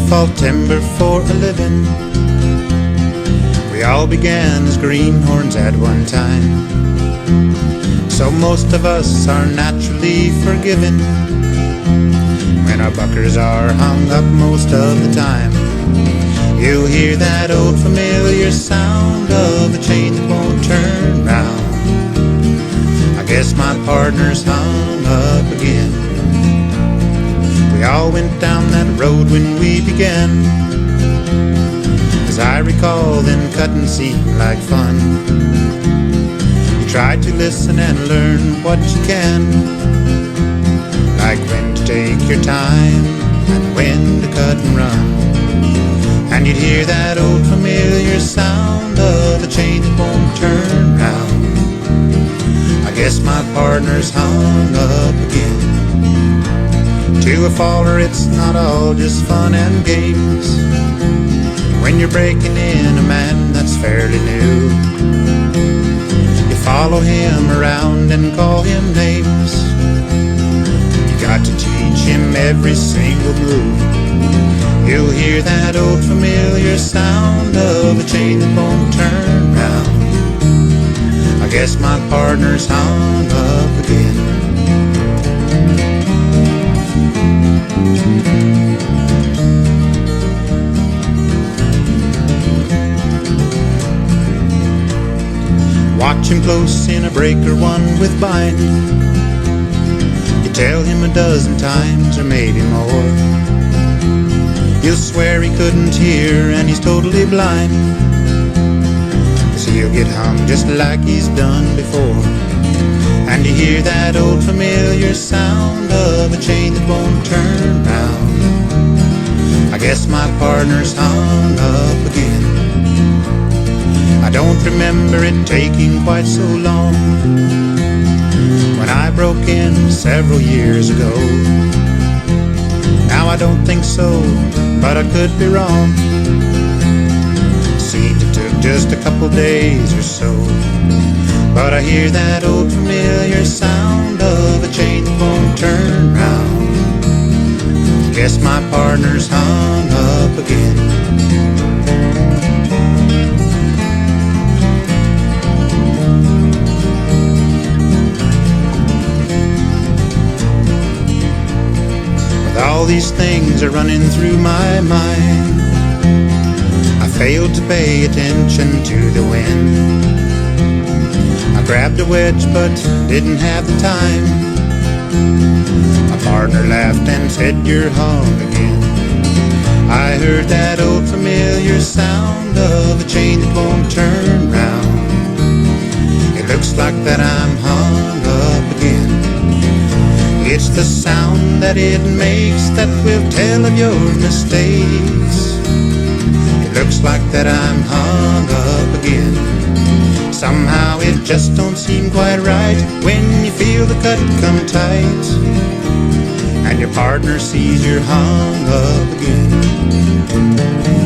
fall timber for a living. We all began as greenhorns at one time, so most of us are naturally forgiven when our buckers are hung up most of the time. You'll hear that old familiar sound of a chain that won't turn round. I guess my partner's hung up again. We all went down that road when we began. As I recall, then cutting seemed like fun. You try to listen and learn what you can, like when to take your time and when to cut and run. And you'd hear that old familiar sound of a chain that won't turn round. I guess my partner's hung up again. To a faller, it's not all just fun and games when you're breaking in a man that's fairly new. You follow him around and call him names. You got to teach him every single move. You'll hear that old familiar sound of a chain that won't turn round. I guess my partner's hung up again. Watch him close in a breaker one with bind. You tell him a dozen times or maybe more. He'll swear he couldn't hear and he's totally blind, so he'll get hung just like he's done before. And you hear that old familiar sound of a chain that won't turn round. I guess my partner's hung up again. I don't remember it taking quite so long when I broke in several years ago. Now I don't think so, but I could be wrong. Seemed it took just a couple days or so, but I hear that old familiar sound of a chain that won't turn round. Guess my partner's hung up again. All these things are running through my mind. I failed to pay attention to the wind. I grabbed a wedge but didn't have the time. My partner laughed and said, "You're hung again." I heard that old familiar sound of a chain that won't turn round. It looks like that I'm hung up again. It's the sound that it makes that will tell of your mistakes. It looks like that I'm hung up again. Somehow it just don't seem quite right when you feel the cut come tight and your partner sees you're hung up again.